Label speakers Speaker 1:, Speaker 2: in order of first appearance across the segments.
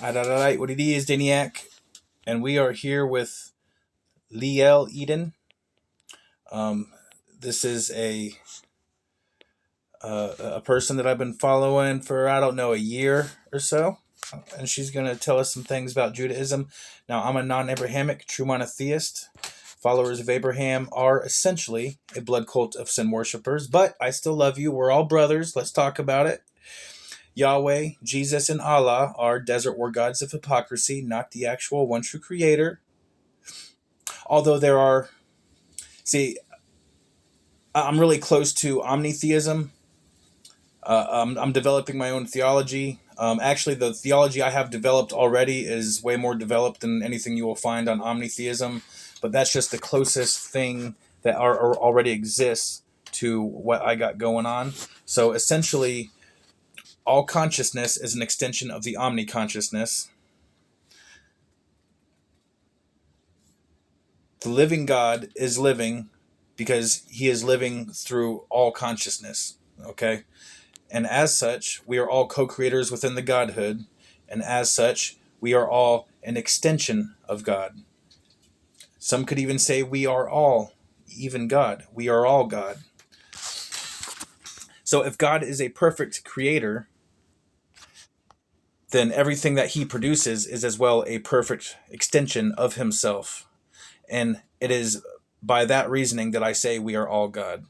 Speaker 1: Alright, what it is, Daniac, and we are here with Liel Eden. Um, this is a person that I've been following for I don't know a year or so, and she's going to tell us some things about Judaism. Now, I'm a non-Abrahamic, true monotheist. Followers of Abraham are essentially a blood cult of sin worshippers, but I still love you. We're all brothers. Let's talk about it. Yahweh, Jesus, and Allah are desert war gods of hypocrisy, not the actual one true creator. Although there are, see, I'm really close to omnitheism. I'm developing my own theology. Actually, the theology I have developed already is way more developed than anything you will find on omnitheism, but that's just the closest thing that already exists to what I got going on. So essentially, all consciousness is an extension of the omni-consciousness. The living God is living because he is living through all consciousness, okay? And as such, we are all co-creators within the Godhood, and as such, we are all an extension of God. Some could even say we are all even God. We are all God. So if God is a perfect creator, then everything that he produces is as well a perfect extension of himself. And it is by that reasoning that I say we are all God.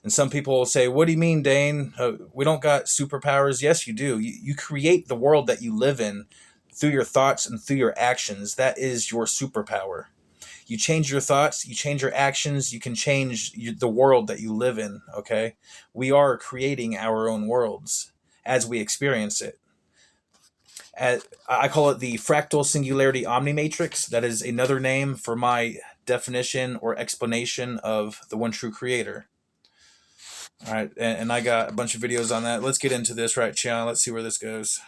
Speaker 1: And some people will say, what do you mean, Dane? We don't got superpowers. Yes, you do. You create the world that you live in through your thoughts and through your actions. That is your superpower. You change your thoughts, you change your actions, you can change the world that you live in, okay? We are creating our own worlds as we experience it. I call it the fractal singularity omnimatrix. That is another name for my definition or explanation of the one true creator. All right, and I got a bunch of videos on that. Let's get into this, right, Chiana? Let's see where this goes.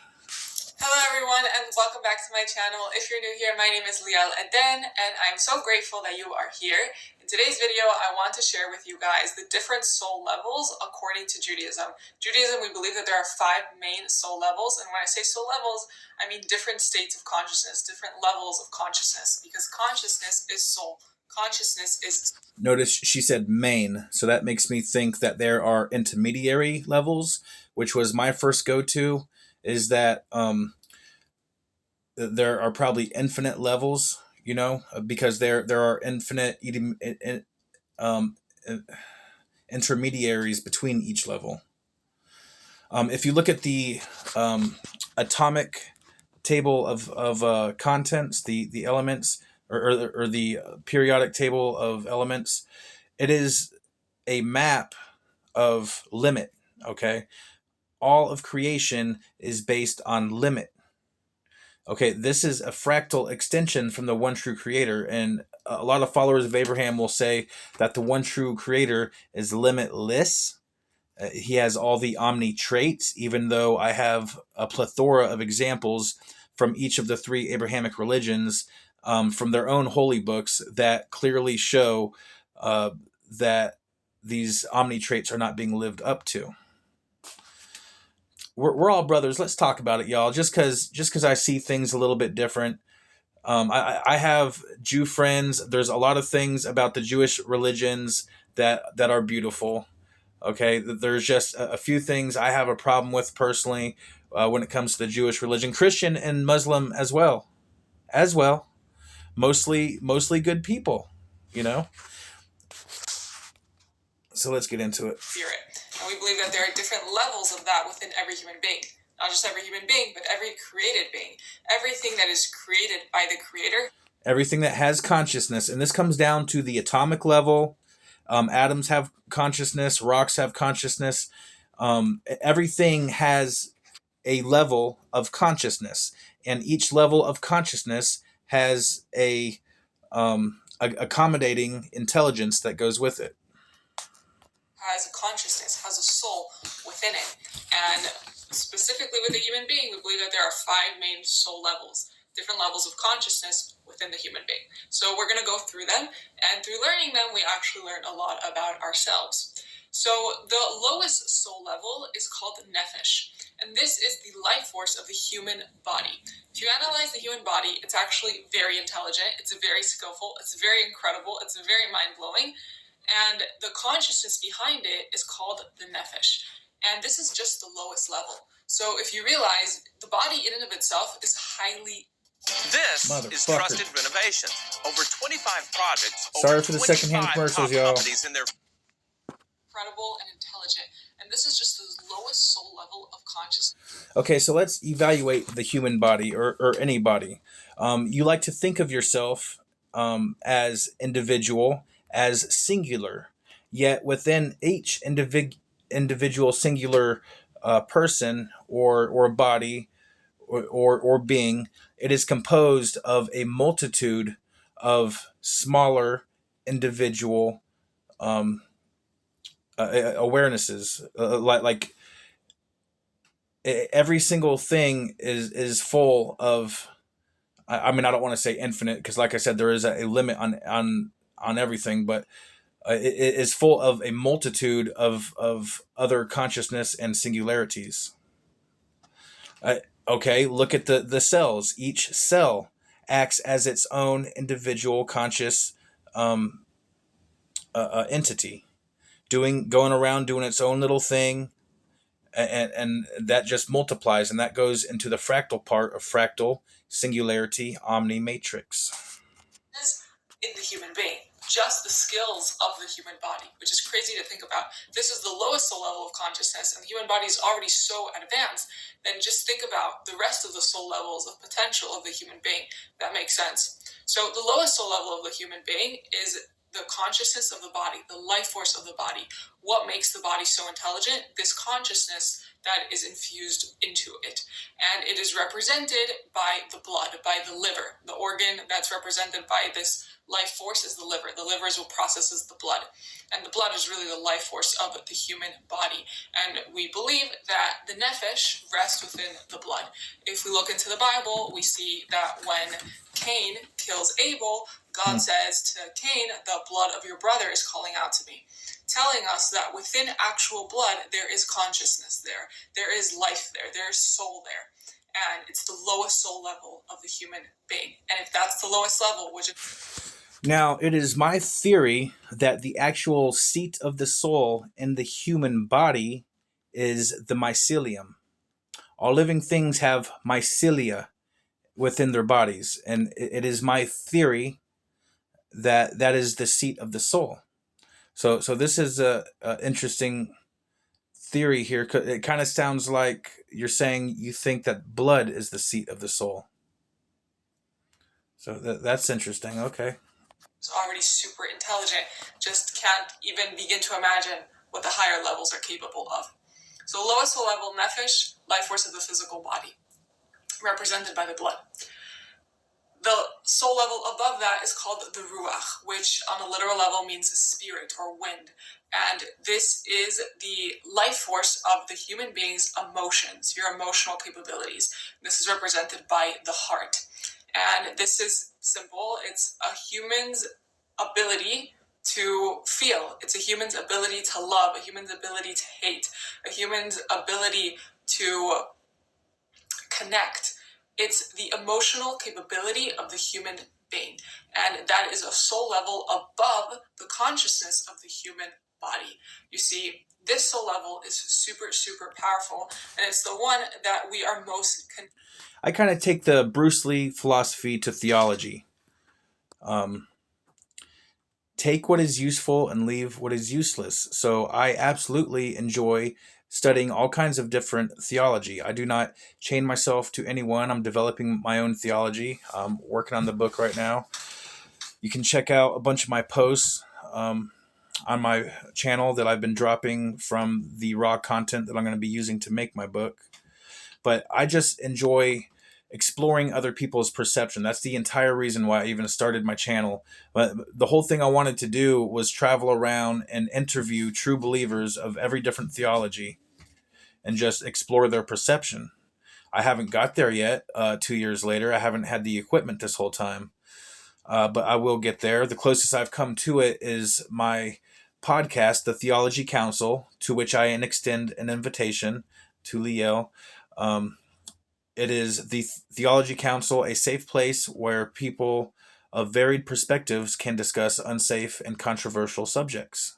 Speaker 2: Hello everyone and welcome back to my channel. If you're new here, my name is Liel Eden and I'm so grateful that you are here. In today's video, I want to share with you guys the different soul levels according to Judaism. Judaism, we believe that there are 5 main soul levels, and when I say soul levels, I mean different states of consciousness, different levels of consciousness, because consciousness is soul. Consciousness is...
Speaker 1: Notice she said main, so that makes me think that there are intermediary levels, which was my first go-to, is that there are probably infinite levels, you know, because there are infinite um, intermediaries between each level. If you look at the atomic table of contents, the elements, or the periodic table of elements, it is a map of limit, okay? All of creation is based on limit. Okay, this is a fractal extension from the one true creator, and a lot of followers of Abraham will say that the one true creator is limitless. He has all the omni traits, even though I have a plethora of examples from each of the 3 Abrahamic religions, from their own holy books, that clearly show that these omni traits are not being lived up to. We're all brothers. Let's talk about it, y'all. Just because I see things a little bit different. I have Jew friends. There's a lot of things about the Jewish religions that are beautiful. Okay, there's just a few things I have a problem with personally when it comes to the Jewish religion, Christian and Muslim as well. Mostly good people, you know. So let's get into it.
Speaker 2: Spirit. And we believe that there are different levels of that within every human being. Not just every human being, but every created being. Everything that is created by the Creator.
Speaker 1: Everything that has consciousness. And this comes down to the atomic level. Atoms have consciousness. Rocks have consciousness. Everything has a level of consciousness. And each level of consciousness has a accommodating intelligence that goes with it.
Speaker 2: Has a consciousness, has a soul within it. And specifically with the human being, we believe that there are 5 main soul levels, different levels of consciousness within the human being. So we're going to go through them, and through learning them, we actually learn a lot about ourselves. So the lowest soul level is called Nefesh. And this is the life force of the human body. If you analyze the human body, it's actually very intelligent, it's very skillful, it's very incredible, it's very mind-blowing, and the consciousness behind it is called the nephesh. And this is just the lowest level. So if you realize, the body in and of itself is highly...
Speaker 3: This is Trusted Renovations. Over 25 projects.
Speaker 1: Sorry for the secondhand commercials, y'all.
Speaker 2: Incredible and intelligent. And this is just the lowest soul level of consciousness.
Speaker 1: Okay, so let's evaluate the human body or any body. You like to think of yourself as individual, as singular, yet within each individual singular person or body or being, it is composed of a multitude of smaller individual awarenesses. Like every single thing is full of. I mean, I don't want to say infinite because, like I said, there is a limit on everything, but it is full of a multitude of other consciousness and singularities. Okay, look at the cells. Each cell acts as its own individual conscious entity, going around doing its own little thing, and that just multiplies, and that goes into the fractal part of fractal singularity omni matrix.
Speaker 2: In the human being, just the skills of the human body, which is crazy to think about. This is the lowest soul level of consciousness, and the human body is already so advanced. Then just think about the rest of the soul levels of potential of the human being. That makes sense. So the lowest soul level of the human being is the consciousness of the body, the life force of the body. What makes the body so intelligent? This consciousness that is infused into it. And it is represented by the blood, by the liver. The organ that's represented by this life force is the liver. The liver is what processes the blood. And the blood is really the life force of the human body. And we believe that the nephesh rests within the blood. If we look into the Bible, we see that when Cain kills Abel, God says to Cain, the blood of your brother is calling out to me, telling us that within actual blood, there is consciousness there. There is life there. There is soul there. And it's the lowest soul level of the human being. And if that's the lowest level, which is...
Speaker 1: Now, it is my theory that the actual seat of the soul in the human body is the mycelium. All living things have mycelia within their bodies. And it is my theory that that is the seat of the soul. So this is a interesting theory here. It kind of sounds like you're saying you think that blood is the seat of the soul. So that's interesting. Okay.
Speaker 2: It's already super intelligent. Just can't even begin to imagine what the higher levels are capable of. So lowest soul level, nephesh, life force of the physical body, represented by the blood. The soul level above that is called the ruach, which on a literal level means spirit or wind. And this is the life force of the human being's emotions, your emotional capabilities. This is represented by the heart. And this is simple. It's a human's ability to feel. It's a human's ability to love, a human's ability to hate, a human's ability to connect. It's the emotional capability of the human being. And that is a soul level above the consciousness of the human body. You see, this soul level is super, super powerful. And it's the one that we are most...
Speaker 1: I kind of take the Bruce Lee philosophy to theology. Take what is useful and leave what is useless. So I absolutely enjoy studying all kinds of different theology. I do not chain myself to anyone. I'm developing my own theology. I'm working on the book right now. You can check out a bunch of my posts on my channel that I've been dropping from the raw content that I'm going to be using to make my book. But I just enjoy exploring other people's perception. That's the entire reason why I even started my channel. But the whole thing I wanted to do was travel around and interview true believers of every different theology and just explore their perception. I haven't got there yet. 2 years later, I haven't had the equipment this whole time. But I will get there. The closest I've come to it is my podcast, The Theology Council, to which I extend an invitation to Liel. It is the Theology Council, a safe place where people of varied perspectives can discuss unsafe and controversial subjects.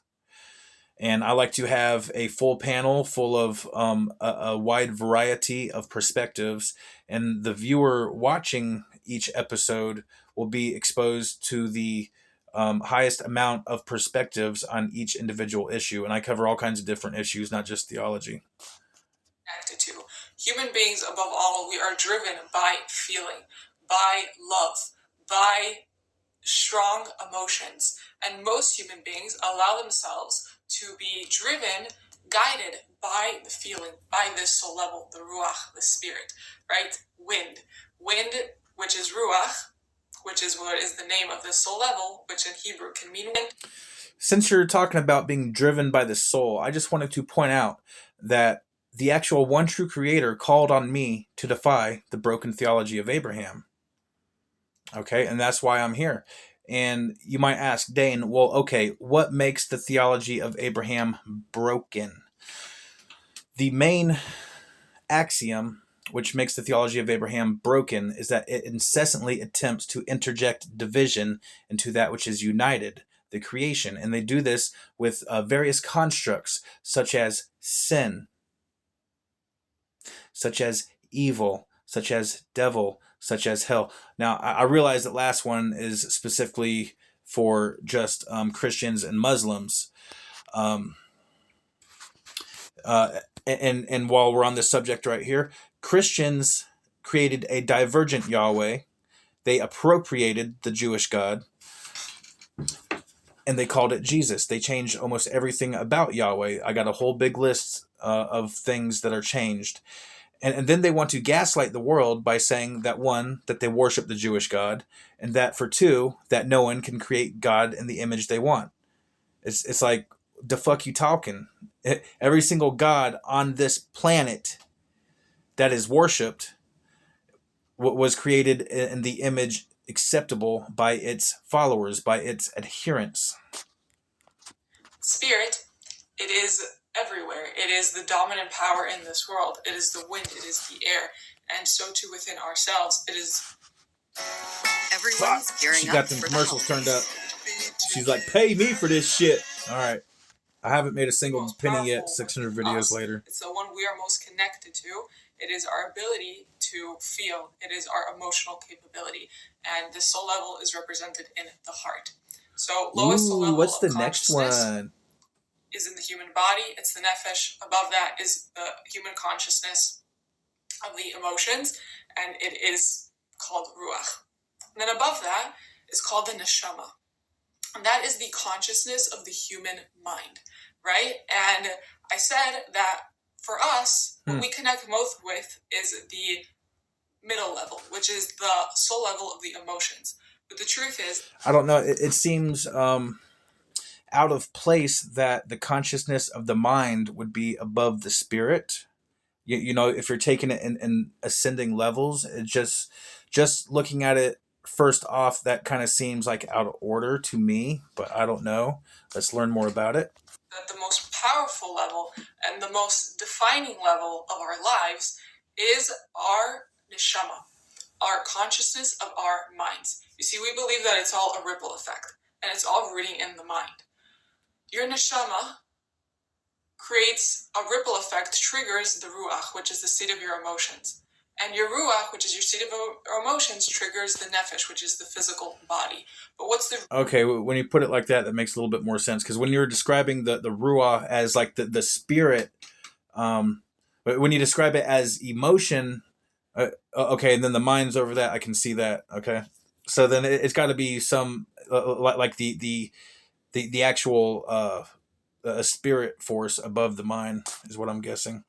Speaker 1: And I like to have a full panel full of a wide variety of perspectives, and the viewer watching each episode will be exposed to the highest amount of perspectives on each individual issue. And I cover all kinds of different issues, not just theology.
Speaker 2: Connected to. Human beings, above all, we are driven by feeling, by love, by strong emotions. And most human beings allow themselves to be driven, guided by the feeling, by this soul level, the ruach, the spirit, right? Wind, which is ruach, which is what is the name of this soul level, which in Hebrew can mean wind.
Speaker 1: Since you're talking about being driven by the soul, I just wanted to point out that the actual one true creator called on me to defy the broken theology of Abraham. Okay, and that's why I'm here. And you might ask, Dane, well, okay, what makes the theology of Abraham broken? The main axiom which makes the theology of Abraham broken is that it incessantly attempts to interject division into that which is united, the creation. And they do this with various constructs such as sin, such as evil, such as devil, such as hell. Now, I realize that last one is specifically for just Christians and Muslims. And while we're on this subject right here, Christians created a divergent Yahweh. They appropriated the Jewish God, and they called it Jesus. They changed almost everything about Yahweh. I got a whole big list of things that are changed. And then they want to gaslight the world by saying that, one, that they worship the Jewish God, and that, for two, that no one can create God in the image they want. It's like, the fuck you talking? Every single God on this planet that is worshipped was created in the image acceptable by its followers, by its adherents.
Speaker 2: Spirit, it is everywhere. It is the dominant power in this world. It is the wind. It is the air. And so too within ourselves. It is...
Speaker 4: Everyone's gearing
Speaker 1: she got
Speaker 4: up
Speaker 1: them
Speaker 4: for
Speaker 1: commercials
Speaker 4: the
Speaker 1: turned up. She's like, pay me for this shit. All right. I haven't made a single penny yet, 600 videos later.
Speaker 2: It's the one we are most connected to. It is our ability to feel. It is our emotional capability. And the soul level is represented in the heart. So lowest soul level
Speaker 1: what's
Speaker 2: of
Speaker 1: the next
Speaker 2: consciousness
Speaker 1: one?
Speaker 2: Is in the human body. It's the nefesh. Above that is the human consciousness of the emotions. And it is called ruach. And then above that is called the neshama. And that is the consciousness of the human mind, right? And I said that for us, what we connect most with is the middle level, which is the soul level of the emotions. But the truth is...
Speaker 1: I don't know. It seems out of place that the consciousness of the mind would be above the spirit. You know, if you're taking it in ascending levels, it just looking at it first off, that kind of seems like out of order to me, but I don't know. Let's learn more about it.
Speaker 2: The most powerful level and the most defining level of our lives is our neshama, our consciousness of our minds. You see, we believe that it's all a ripple effect, and it's all rooting in the mind. Your neshama creates a ripple effect, triggers the ruach, which is the state of your emotions. And your ruach, which is your state of emotions, triggers the nefesh, which is the physical body. But what's the...
Speaker 1: Okay, when you put it like that makes a little bit more sense. Because when you're describing the ruach as like the spirit, but when you describe it as emotion, okay, and then the mind's over that, I can see that. Okay, so then it's got to be some like the actual spirit force above the mind is what I'm guessing.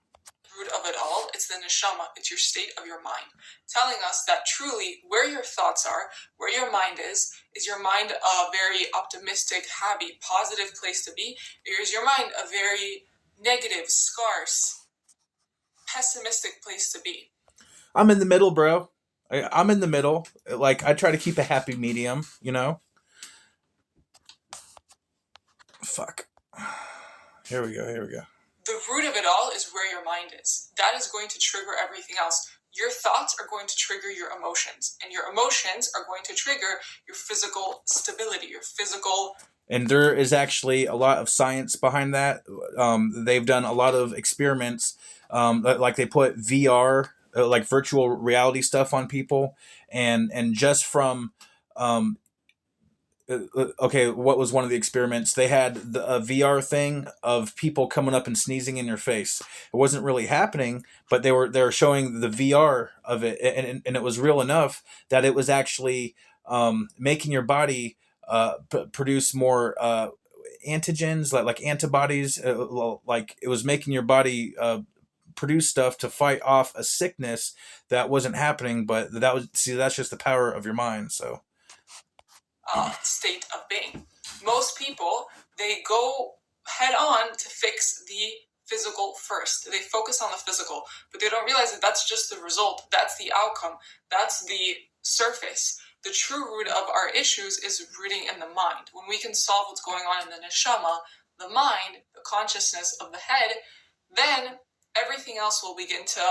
Speaker 2: Root of it all, it's the neshama, it's your state of your mind, telling us that truly where your thoughts are, where your mind is your mind a very optimistic, happy, positive place to be, or is your mind a very negative, scarce, pessimistic place to be?
Speaker 1: I'm in the middle, bro. I'm in the middle. Like, I try to keep a happy medium, you know? Fuck. Here we go.
Speaker 2: The root of it all is where your mind is. That is going to trigger everything else. Your thoughts are going to trigger your emotions, and your emotions are going to trigger your physical stability, your physical.
Speaker 1: And there is actually a lot of science behind that. They've done a lot of experiments, like they put VR, like virtual reality stuff on people, and just from okay, what was one of the experiments? They had a VR thing of people coming up and sneezing in your face. It wasn't really happening, but they were showing the VR of it, and it was real enough that it was actually making your body produce more antigens, like antibodies. Like it was making your body produce stuff to fight off a sickness that wasn't happening. But that's just the power of your mind. So.
Speaker 2: State of being. Most people, they go head on to fix the physical first. They focus on the physical, but they don't realize that that's just the result. That's the outcome. That's the surface. The true root of our issues is rooting in the mind. When we can solve what's going on in the neshama, the mind, the consciousness of the head, then everything else will begin to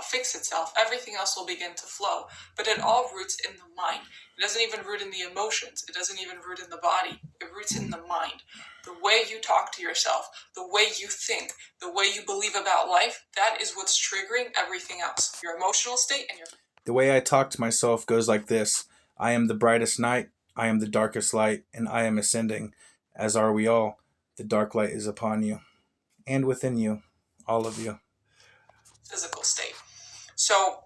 Speaker 2: fix itself. Everything else will begin to flow. But it all roots in the mind. It doesn't even root in the emotions. It doesn't even root in the body. It roots in the mind. The way you talk to yourself, the way you think, the way you believe about life, that is what's triggering everything else. Your emotional state and your...
Speaker 1: The way I talk to myself goes like this. I am the brightest night. I am the darkest light, and I am ascending, as are we all. The dark light is upon you and within you, all of you.
Speaker 2: Physical state. So,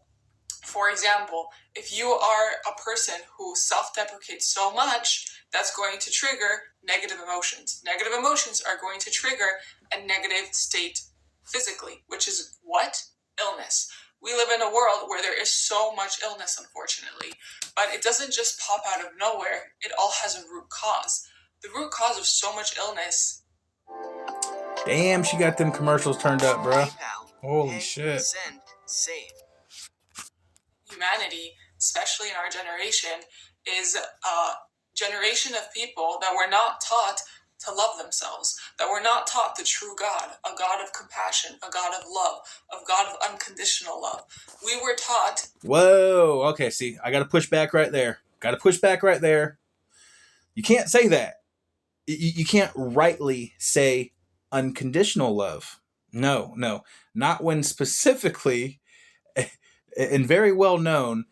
Speaker 2: for example, if you are a person who self-deprecates so much, that's going to trigger negative emotions. Negative emotions are going to trigger a negative state physically, which is what? Illness. We live in a world where there is so much illness, unfortunately, but it doesn't just pop out of nowhere. It all has a root cause. The root cause of so much illness.
Speaker 1: Damn, she got them commercials turned up, bro. Holy
Speaker 4: Pay,
Speaker 1: shit.
Speaker 4: Send, save.
Speaker 2: Humanity, especially in our generation, is a generation of people that were not taught to love themselves, that were not taught the true God, a God of compassion, a God of love, a God of unconditional love. We were taught...
Speaker 1: Whoa, okay, see, I gotta push back right there. You can't say that. You can't rightly say unconditional love. No. Not when specifically and very well known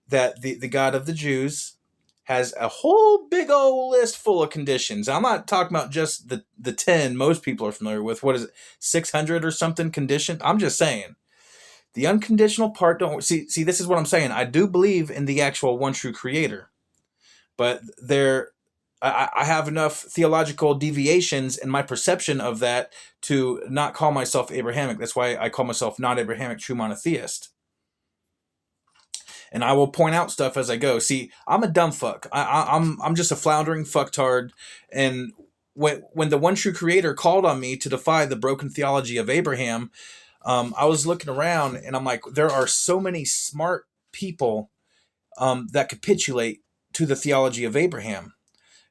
Speaker 1: that the God of the Jews has a whole big old list full of conditions. I'm not talking about just the 10 most people are familiar with. What is it, 600 or something condition? I'm just saying. The unconditional part, don't see, this is what I'm saying. I do believe in the actual one true creator. But I have enough theological deviations in my perception of that to not call myself Abrahamic. That's why I call myself not Abrahamic, true monotheist. And I will point out stuff as I go. See, I'm a dumb fuck. I'm just a floundering fucktard. And when the one true creator called on me to defy the broken theology of Abraham, I was looking around and I'm like, there are so many smart people that capitulate to the theology of Abraham.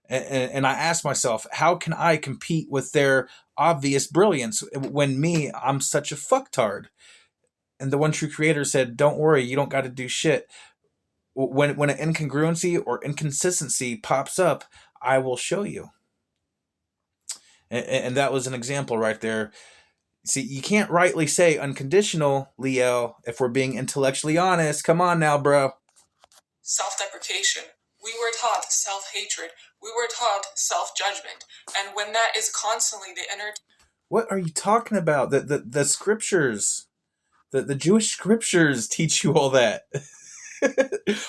Speaker 1: And I asked myself, how can I compete with their obvious brilliance when I'm such a fucktard? And the one true creator said, don't worry, you don't got to do shit. When an incongruency or inconsistency pops up, I will show you. And that was an example right there. See, you can't rightly say unconditional, Liel, if we're being intellectually honest. Come on now, bro.
Speaker 2: Self-deprecation. We were taught self-hatred. We were taught self-judgment. And when that is constantly the inner...
Speaker 1: What are you talking about? The scriptures, the Jewish scriptures teach you all that.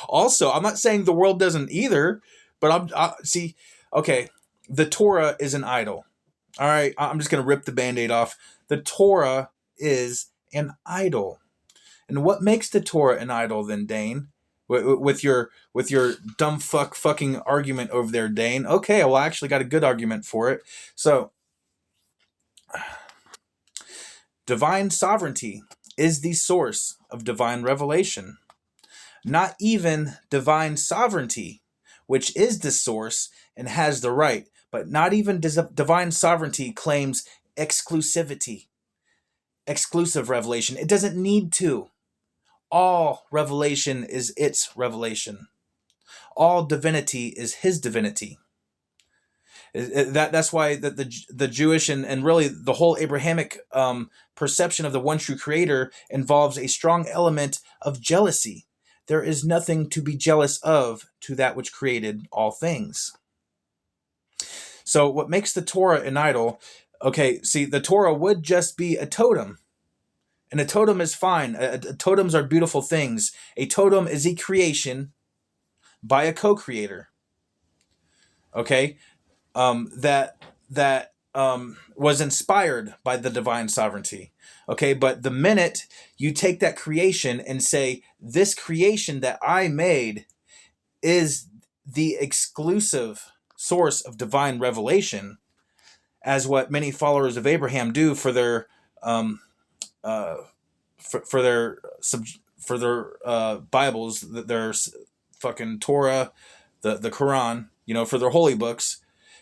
Speaker 1: Also, I'm not saying the world doesn't either, but see, okay, the Torah is an idol. All right, I'm just going to rip the Band-Aid off. The Torah is an idol. And what makes the Torah an idol then, Dane? With your dumb fucking argument over there, Dane. Okay, well, I actually got a good argument for it. So, divine sovereignty is the source of divine revelation. Not even divine sovereignty, which is the source and has the right, but not even divine sovereignty claims exclusivity. exclusive revelation. It doesn't need to. All revelation is its revelation. All divinity is his divinity. That's why the Jewish and really the whole Abrahamic perception of the one true creator involves a strong element of jealousy. There is nothing to be jealous of to that which created all things. So what makes the Torah an idol? Okay, see, the Torah would just be a totem. And a totem is fine. Totems are beautiful things. A totem is a creation by a co-creator. Okay? That was inspired by the divine sovereignty. Okay, but the minute you take that creation and say, this creation that I made is the exclusive source of divine revelation, as what many followers of Abraham do for their Bibles, their fucking Torah, the Quran, for their holy books.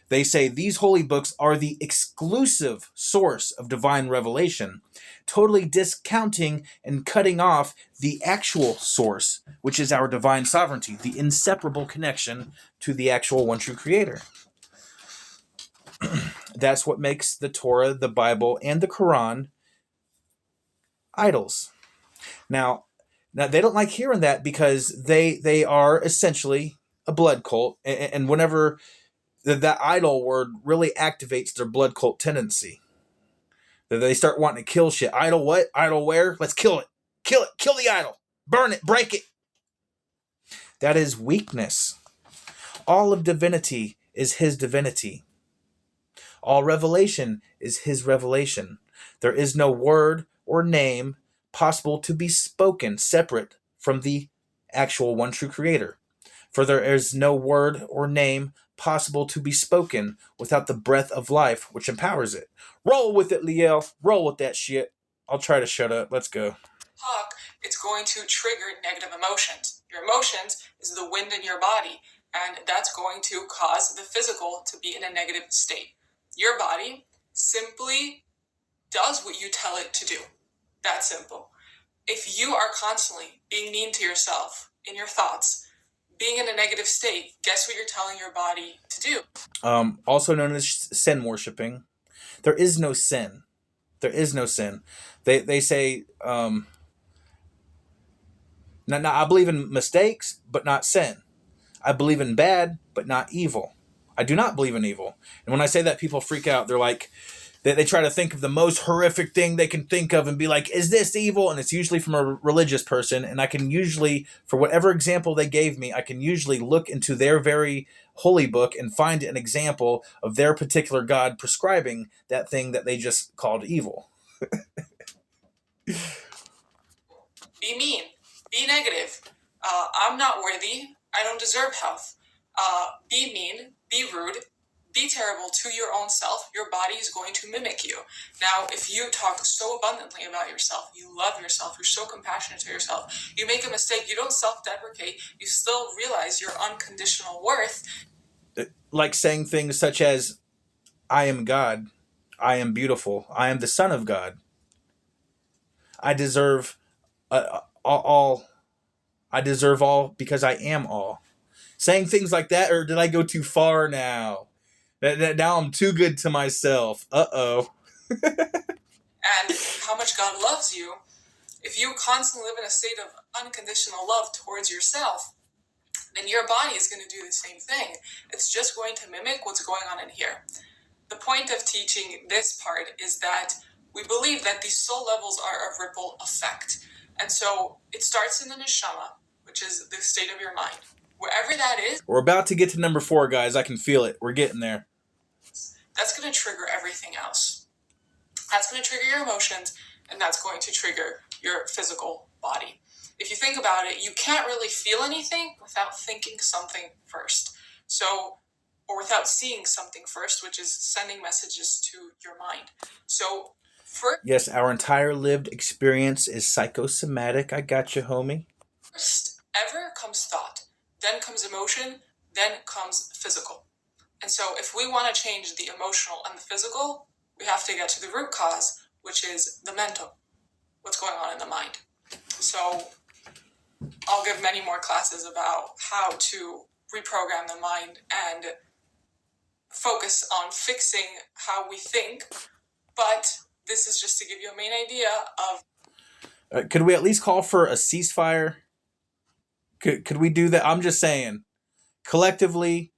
Speaker 1: They say these holy books are the exclusive source of divine revelation, totally discounting and cutting off the actual source, which is our divine sovereignty, the inseparable connection to the actual one true creator. That's what makes the Torah, the Bible, and the Quran idols. Now they don't like hearing that because they are essentially a blood cult, and whenever that idol word really activates their blood cult tendency. They start wanting to kill shit. Idol what? Idol where? Let's kill it. Kill it. Kill the idol. Burn it. Break it. That is weakness. All of divinity is his divinity. All revelation is his revelation. There is no word or name possible to be spoken separate from the actual one true creator. For there is no word or name possible to be spoken without the breath of life which empowers it. Roll with it, Liel. Roll with that shit. I'll try to shut up. Let's go.
Speaker 2: Talk, it's going to trigger negative emotions. Your emotions is the wind in your body, and that's going to cause the physical to be in a negative state. Your body simply does what you tell it to do. That's simple. If you are constantly being mean to yourself in your thoughts, being in a negative state, guess what you're telling your body to do?
Speaker 1: Also known as sin worshiping. There is no sin. There is no sin. They say, now I believe in mistakes, but not sin. I believe in bad, but not evil. I do not believe in evil. And when I say that, people freak out. They're like, they try to think of the most horrific thing they can think of and be like, is this evil? And it's usually from a religious person. And I can usually, for whatever example they gave me, I can usually look into their very holy book and find an example of their particular God prescribing that thing that they just called evil.
Speaker 2: Be mean. Be negative. I'm not worthy. I don't deserve health. Be mean. Be rude. Be terrible to your own self. Your body is going to mimic you. Now, if you talk so abundantly about yourself, you love yourself, you're so compassionate to yourself, you make a mistake, you don't self-deprecate, you still realize your unconditional worth.
Speaker 1: Like saying things such as, I am God, I am beautiful, I am the Son of God, I deserve all, I deserve all because I am all. Saying things like that, or did I go too far now? Now I'm too good to myself. Uh-oh.
Speaker 2: And how much God loves you. If you constantly live in a state of unconditional love towards yourself, then your body is going to do the same thing. It's just going to mimic what's going on in here. The point of teaching this part is that we believe that these soul levels are a ripple effect. And so it starts in the neshama, which is the state of your mind. Wherever that is,
Speaker 1: we're about to get to number 4, guys. I can feel it. We're getting there.
Speaker 2: That's going to trigger everything else. That's going to trigger your emotions, and that's going to trigger your physical body. If you think about it, you can't really feel anything without thinking something first. Or without seeing something first, which is sending messages to your mind. So,
Speaker 1: yes, our entire lived experience is psychosomatic. I got you, homie.
Speaker 2: First ever comes thought. Then comes emotion, then comes physical. And so if we want to change the emotional and the physical, we have to get to the root cause, which is the mental, what's going on in the mind. So I'll give many more classes about how to reprogram the mind and focus on fixing how we think, but this is just to give you a main idea of...
Speaker 1: Could we at least call for a ceasefire? Could we do that? I'm just saying, collectively,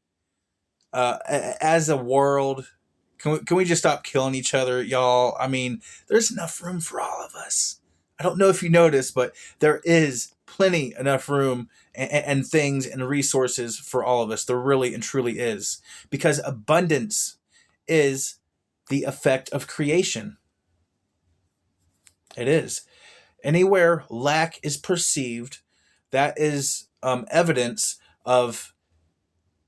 Speaker 1: as a world, can we just stop killing each other, y'all? I mean, there's enough room for all of us. I don't know if you noticed, but there is plenty enough room and things and resources for all of us. There really and truly is. Because abundance is the effect of creation. It is. Anywhere lack is perceived, that is evidence of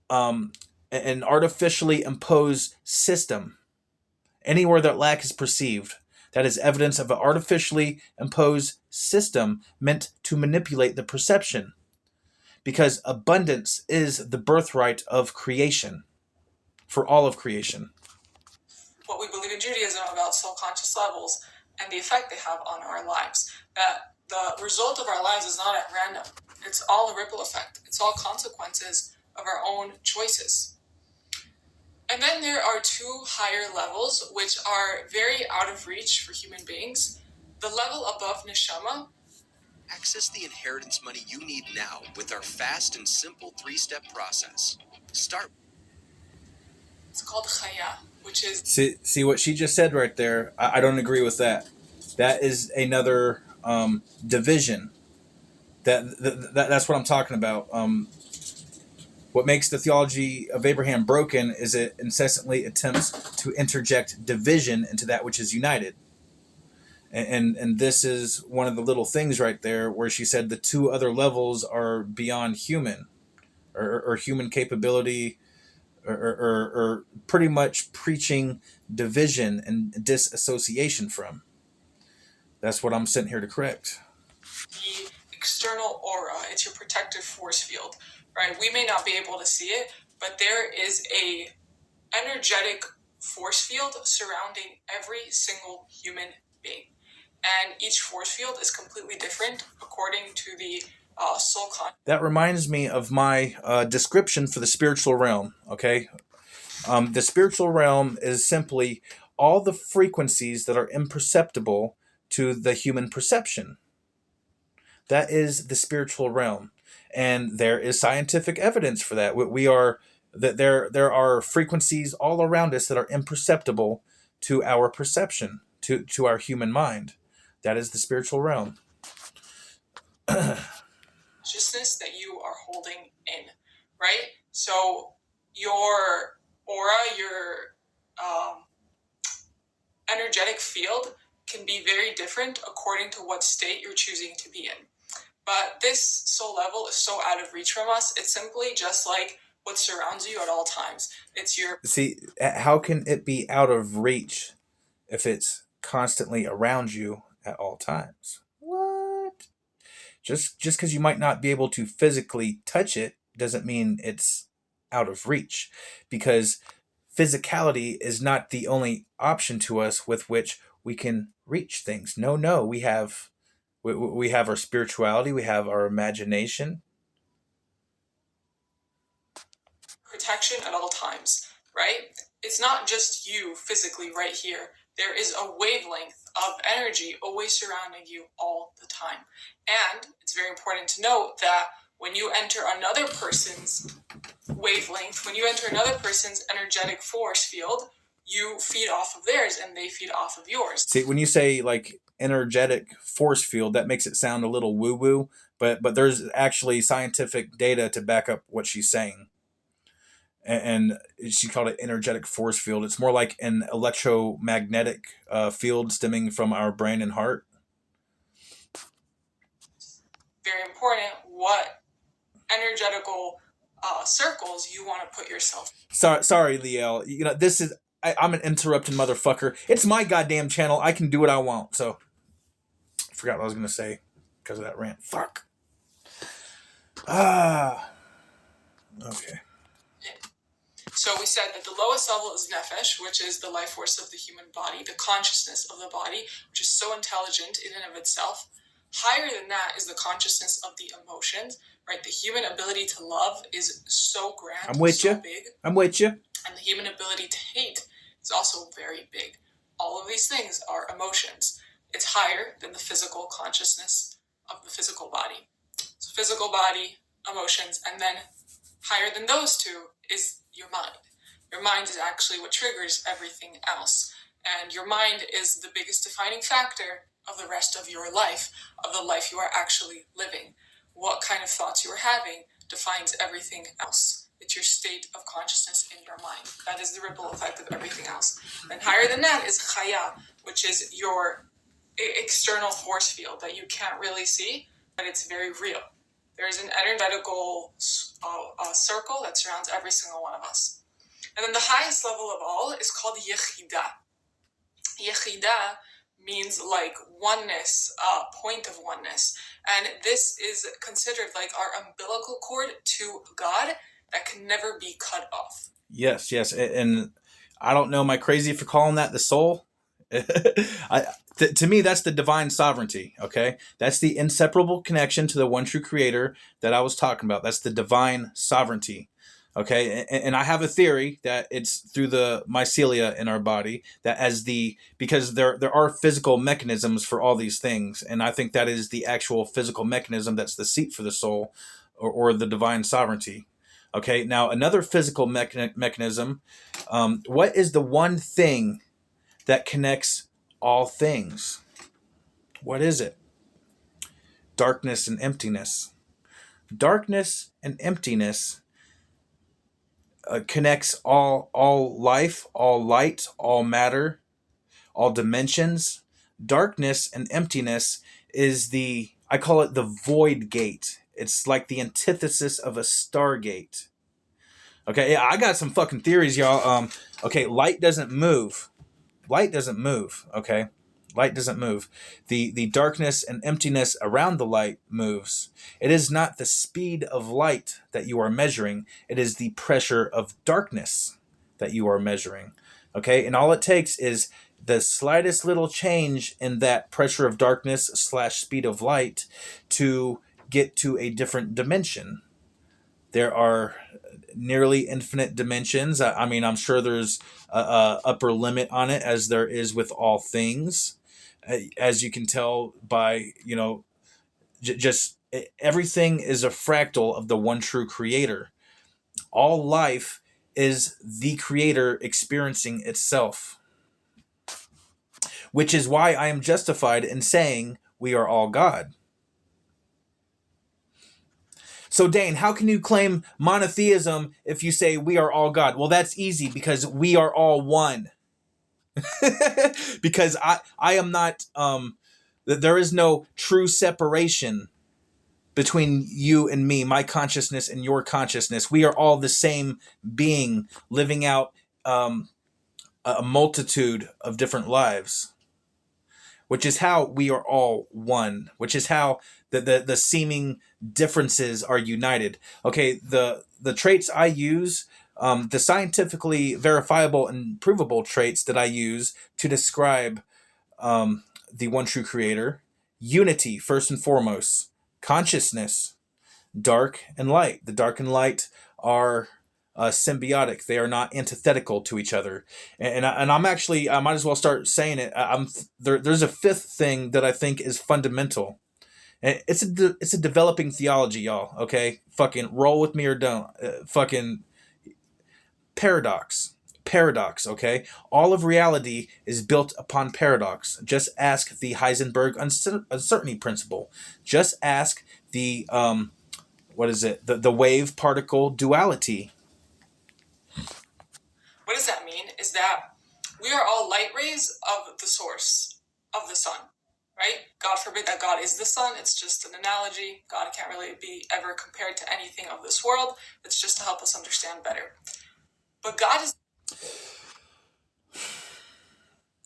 Speaker 1: an artificially imposed system. Anywhere that lack is perceived, that is evidence of an artificially imposed system meant to manipulate the perception. Because abundance is the birthright of creation, for all of creation.
Speaker 2: What we believe in Judaism about soul conscious levels and the effect they have on our lives. That the result of our lives is not at random. It's all a ripple effect. It's all consequences of our own choices. And then there are two higher levels, which are very out of reach for human beings. The level above Neshama.
Speaker 5: Access the inheritance money you need now with our fast and simple 3-step process. Start.
Speaker 2: It's called Chaya, which is...
Speaker 1: See what she just said right there? I don't agree with that. That is another division. That's what I'm talking about. What makes the theology of Abraham broken is it incessantly attempts to interject division into that which is united. And this is one of the little things right there where she said the two other levels are beyond human or human capability or pretty much preaching division and disassociation from. That's what I'm sitting here to correct.
Speaker 2: The external aura, it's your protective force field. Right? We may not be able to see it, but there is a energetic force field surrounding every single human being. And each force field is completely different according to the soul conscious.
Speaker 1: That reminds me of my description for the spiritual realm, okay? The spiritual realm is simply all the frequencies that are imperceptible to the human perception. That is the spiritual realm. And there is scientific evidence for that. There are frequencies all around us that are imperceptible to our perception, to our human mind. That is the spiritual realm.
Speaker 2: Consciousness that you are holding in, right? So your aura, your energetic field can be very different according to what state you're choosing to be in. But this soul level is so out of reach from us. It's simply just like what surrounds you at all times. It's your...
Speaker 1: See, how can it be out of reach if it's constantly around you at all times? What? Just because you might not be able to physically touch it doesn't mean it's out of reach. Because physicality is not the only option to us with which we can reach things. No, we have our spirituality, we have our imagination.
Speaker 2: Protection at all times, right? It's not just you physically right here. There is a wavelength of energy always surrounding you all the time. And it's very important to note that when you enter another person's wavelength, when you enter another person's energetic force field, you feed off of theirs and they feed off of yours.
Speaker 1: See, when you say like energetic force field, that makes it sound a little woo-woo, but there's actually scientific data to back up what she's saying. And she called it energetic force field. It's more like an electromagnetic field stemming from our brain and heart. Very
Speaker 2: important what energetical circles you want to put yourself.
Speaker 1: Sorry, Liel. You know, this is... I'm an interrupting motherfucker. It's my goddamn channel. I can do what I want. So, I forgot what I was going to say because of that rant. Fuck. Okay.
Speaker 2: So we said that the lowest level is nefesh, which is the life force of the human body, the consciousness of the body, which is so intelligent in and of itself. Higher than that is the consciousness of the emotions, right? The human ability to love is so grand,
Speaker 1: I'm with
Speaker 2: so
Speaker 1: you.
Speaker 2: big.
Speaker 1: I'm with you.
Speaker 2: And the human ability to hate is also very big. All of these things are emotions. It's higher than the physical consciousness of the physical body. So physical body, emotions, and then higher than those two is your mind. Your mind is actually what triggers everything else. And your mind is the biggest defining factor of the rest of your life, of the life you are actually living. What kind of thoughts you are having defines everything else. It's your state of consciousness in your mind. That is the ripple effect of everything else. And higher than that is chaya, which is your external force field that you can't really see, but it's very real. There is an energetical circle that surrounds every single one of us. And then the highest level of all is called Yechida. Yechida means like oneness, point of oneness. And this is considered like our umbilical cord to God that can never be cut off.
Speaker 1: Yes. And I don't know, am I crazy for calling that the soul? To me, that's the divine sovereignty, okay? That's the inseparable connection to the one true creator that I was talking about. That's the divine sovereignty, okay? And I have a theory that it's through the mycelia in our body, because there are physical mechanisms for all these things, and I think that is the actual physical mechanism that's the seat for the soul, or the divine sovereignty. Okay, now another physical mechanism, what is the one thing that connects all things? What is it? Darkness and emptiness. Darkness and emptiness connects all life, all light, all matter, all dimensions. Darkness and emptiness is I call it the void gate. It's like the antithesis of a stargate. Okay, yeah, I got some fucking theories, y'all. Okay, light doesn't move. Light doesn't move, okay? Light doesn't move. The darkness and emptiness around the light moves. It is not the speed of light that you are measuring. It is the pressure of darkness that you are measuring, okay? And all it takes is the slightest little change in that pressure of darkness / speed of light to get to a different dimension. There are nearly infinite dimensions. I mean, I'm sure there's a upper limit on it, as there is with all things. As you can tell by, just everything is a fractal of the one true creator. All life is the creator experiencing itself. Which is why I am justified in saying we are all God. So, Dane, how can you claim monotheism if you say we are all God? Well, that's easy, because we are all one. Because I am not, there is no true separation between you and me, my consciousness and your consciousness. We are all the same being living out a multitude of different lives, which is how we are all one, which is how the seeming differences are united. Okay, the traits I use, the scientifically verifiable and provable traits that I use to describe the one true creator: unity, first and foremost; consciousness; dark and light. The dark and light are symbiotic. They are not antithetical to each other. And I'm actually, I might as well start saying it. There's a fifth thing that I think is fundamental. And it's a developing theology, y'all. Okay, fucking roll with me or don't. Fucking paradox. Okay, all of reality is built upon paradox. Just ask the Heisenberg uncertainty principle. Just ask the the wave particle duality.
Speaker 2: What does that mean? Is that we are all light rays of the source of the sun, right? God forbid that God is the sun. It's just an analogy. God can't really be ever compared to anything of this world. It's just to help us understand better. But God is...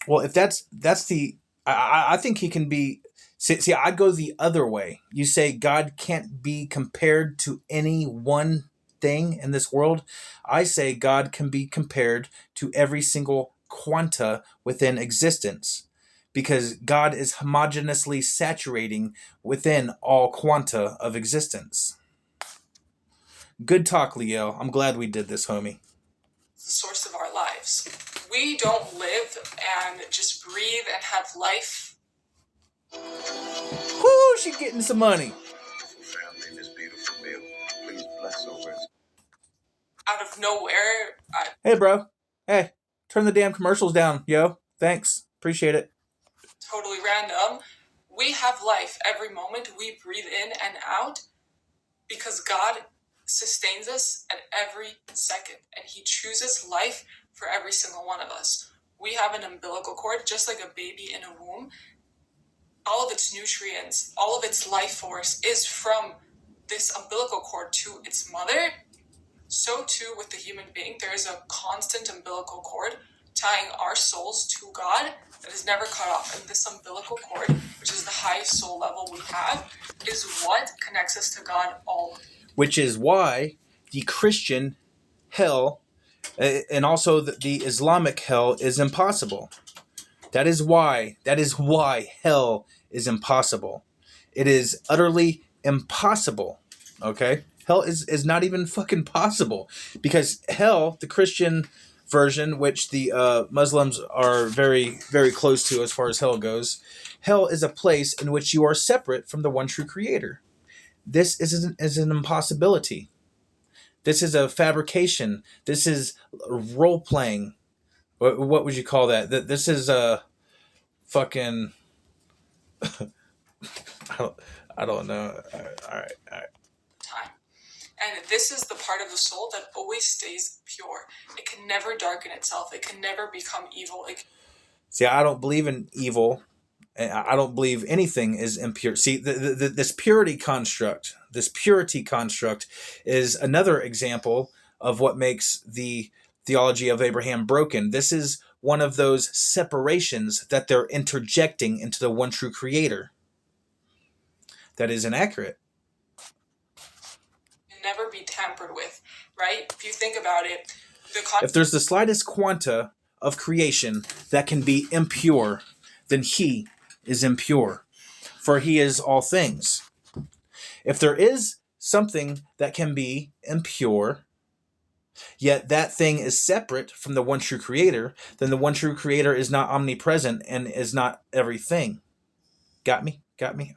Speaker 1: Well, if that's the... I think he can be... See, I go the other way. You say God can't be compared to any one thing in this world, I say God can be compared to every single quanta within existence, because God is homogeneously saturating within all quanta of existence. Good talk, Leo. I'm glad we did this, homie.
Speaker 2: The source of our lives. We don't live and just breathe and have life.
Speaker 1: Woo, she getting some money.
Speaker 6: Family, this beautiful meal. Please bless over us.
Speaker 2: Out of nowhere.
Speaker 1: Hey, bro. Hey, turn the damn commercials down, yo. Thanks. Appreciate it.
Speaker 2: Totally random. We have life every moment. We breathe in and out because God sustains us at every second, and He chooses life for every single one of us. We have an umbilical cord, just like a baby in a womb. All of its nutrients, all of its life force is from this umbilical cord to its mother. So too with the human being, there is a constant umbilical cord tying our souls to God that is never cut off. And this umbilical cord, which is the highest soul level we have, is what connects us to God all.
Speaker 1: Which is why the Christian hell and also the Islamic hell is impossible. That is why hell is impossible. It is utterly impossible. Okay? Hell is not even fucking possible, because hell, the Christian version, which the Muslims are very, very close to as far as hell goes, hell is a place in which you are separate from the one true creator. This is an impossibility. This is a fabrication. This is role playing. What would you call that? This is a fucking. I don't know. All right.
Speaker 2: Time. And this is the part of the soul that always stays pure. It can never darken itself. It can never become evil.
Speaker 1: See, I don't believe in evil. I don't believe anything is impure. See, this purity construct is another example of what makes the theology of Abraham broken. This is one of those separations that they're interjecting into the one true creator. That is inaccurate.
Speaker 2: Can never be tampered with, right? If you think about it,
Speaker 1: if there's the slightest quanta of creation that can be impure, then He is impure, for He is all things. If there is something that can be impure, yet that thing is separate from the one true creator, then the one true creator is not omnipresent and is not everything. Got me?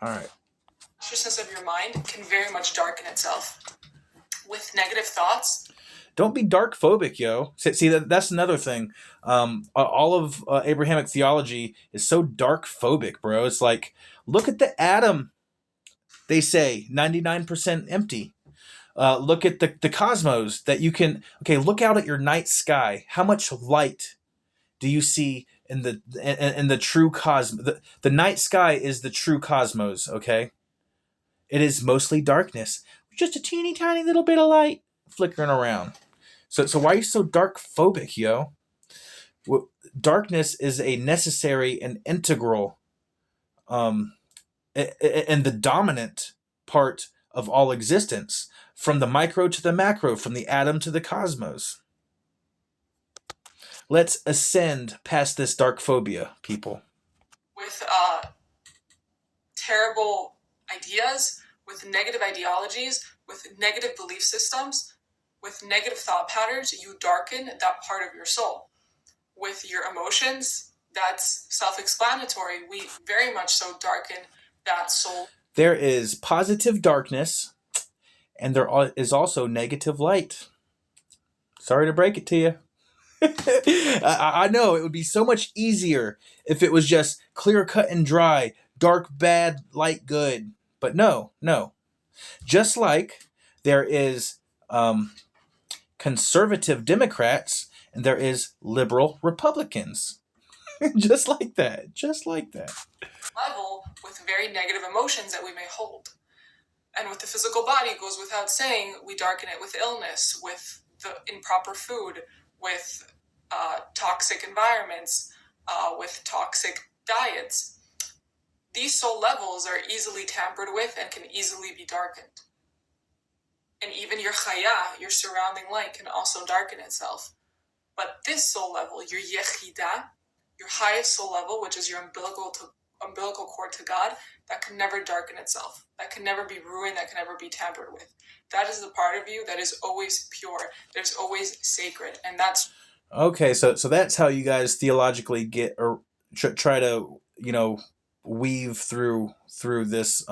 Speaker 1: All right.
Speaker 2: Consciousness of your mind can very much darken itself with negative thoughts.
Speaker 1: Don't be dark phobic, yo. See, that's another thing. All of Abrahamic theology is so dark phobic, bro. It's like, look at the atom. They say 99% empty. Look at the cosmos that you can. Okay, look out at your night sky. How much light do you see in the true cosmos? The night sky is the true cosmos. Okay, it is mostly darkness, just a teeny tiny little bit of light flickering around. So why are you so dark phobic, yo? Darkness is a necessary and integral, and the dominant part of all existence, from the micro to the macro, from the atom to the cosmos. Let's ascend past this dark phobia, people.
Speaker 2: With terrible ideas, with negative ideologies, with negative belief systems, with negative thought patterns, you darken that part of your soul. With your emotions, that's self-explanatory. We very much so darken that soul.
Speaker 1: There is positive darkness, and there is also negative light. Sorry to break it to you. I know it would be so much easier if it was just clear cut and dry, dark bad, light good. But no. Just like there is conservative Democrats and there is liberal Republicans. Just like that.
Speaker 2: Level with very negative emotions that we may hold. And with the physical body, it goes without saying, we darken it with illness, with the improper food, with toxic environments, with toxic diets. These soul levels are easily tampered with and can easily be darkened. And even your chaya, your surrounding light, can also darken itself. But this soul level, your yechida, your highest soul level, which is your umbilical cord to God, that can never darken itself. That can never be ruined. That can never be tampered with. That is the part of you that is always pure. That is always sacred. And that's...
Speaker 1: Okay, so that's how you guys theologically get, or try to, weave through this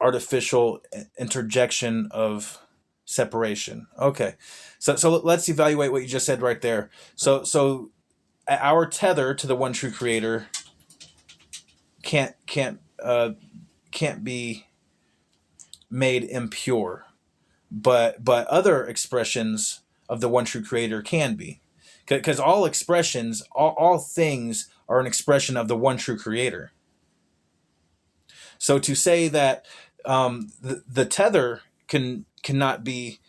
Speaker 1: artificial interjection of separation. Okay, so let's evaluate what you just said right there. So our tether to the one true Creator can't be made impure, but other expressions of the one true Creator can be, because all expressions, all things are an expression of the one true Creator. So to say that the tether cannot be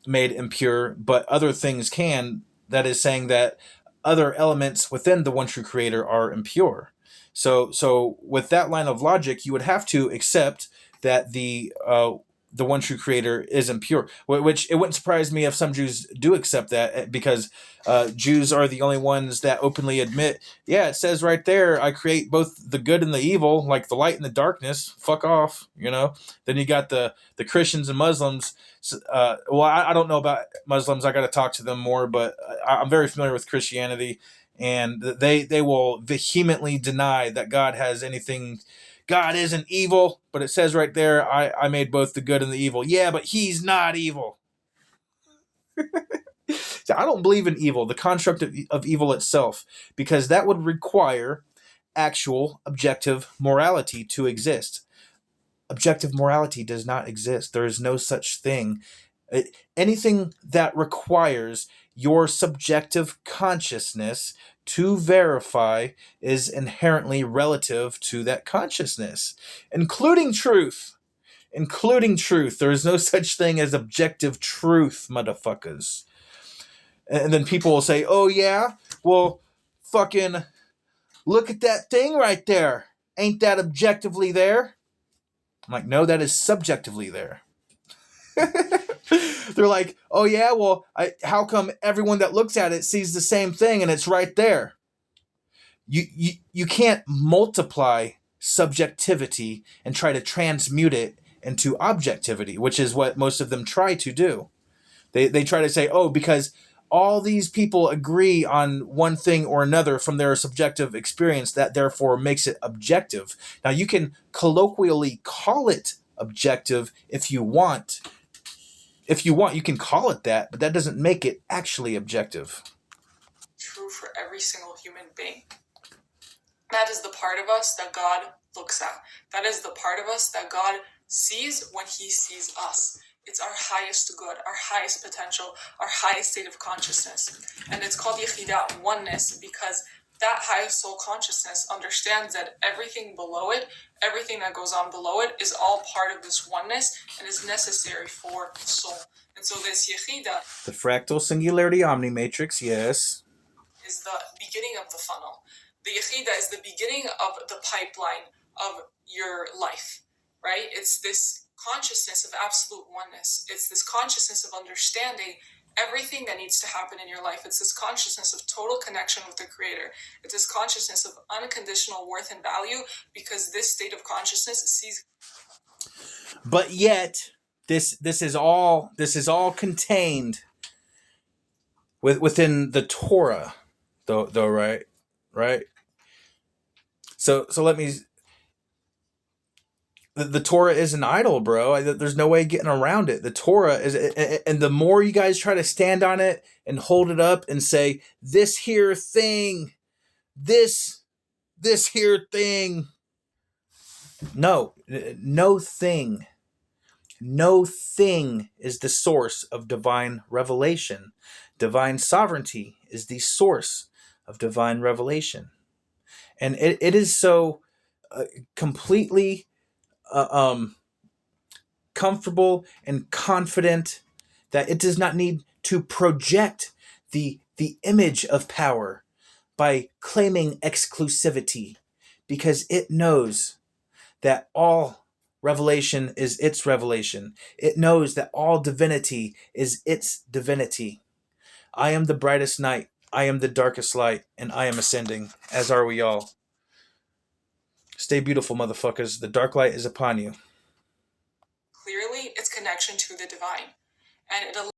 Speaker 1: made impure, but other things can, that is saying that other elements within the one true Creator are impure. So with that line of logic, you would have to accept that the one true Creator is impure, which it wouldn't surprise me if some Jews do accept that, because Jews are the only ones that openly admit, yeah, it says right there, I create both the good and the evil, like the light and the darkness. Fuck off, Then you got the Christians and Muslims. Well, I don't know about Muslims. I got to talk to them more, but I'm very familiar with Christianity, and they will vehemently deny that God has anything. God isn't evil, but it says right there, I made both the good and the evil. Yeah, but he's not evil. So I don't believe in evil, the construct of evil itself, because that would require actual objective morality to exist. Objective morality does not exist. There is no such thing. Anything that requires your subjective consciousness to verify is inherently relative to that consciousness, including truth. There is no such thing as objective truth, motherfuckers. And then people will say, oh yeah, well, fucking look at that thing right there. Ain't that objectively there? I'm like, no, that is subjectively there. They're like, oh yeah, well, how come everyone that looks at it sees the same thing and it's right there? You can't multiply subjectivity and try to transmute it into objectivity, which is what most of them try to do. They try to say, oh, because all these people agree on one thing or another from their subjective experience, that therefore makes it objective. Now, you can colloquially call it objective if you want. If you want, you can call it that, but that doesn't make it actually objective.
Speaker 2: True for every single human being. That is the part of us that God looks at. That is the part of us that God sees when he sees us. It's our highest good, our highest potential, our highest state of consciousness. And it's called Yechidah, oneness, because that highest soul consciousness understands that everything below it, everything that goes on below it, is all part of this oneness and is necessary for the soul. And so this Yechidah,
Speaker 1: the fractal singularity omnimatrix, yes,
Speaker 2: is the beginning of the funnel. The Yechidah is the beginning of the pipeline of your life, right? It's this consciousness of absolute oneness. It's this consciousness of understanding everything that needs to happen in your life. It's this consciousness of total connection with the Creator. It's this consciousness of unconditional worth and value, because this state of consciousness sees.
Speaker 1: But yet, this is all contained within the Torah, though, right? So let me. The Torah is an idol, bro. There's no way getting around it. The Torah is, and the more you guys try to stand on it and hold it up and say, this here thing, this here thing. No thing is the source of divine revelation. Divine sovereignty is the source of divine revelation. And it is so completely comfortable and confident that it does not need to project the image of power by claiming exclusivity, because it knows that all revelation is its revelation. It knows that all divinity is its divinity. I am the brightest night. I am the darkest light, and I am ascending, as are we all. Stay beautiful, motherfuckers. The dark light is upon you.
Speaker 2: Clearly its connection to the divine. And it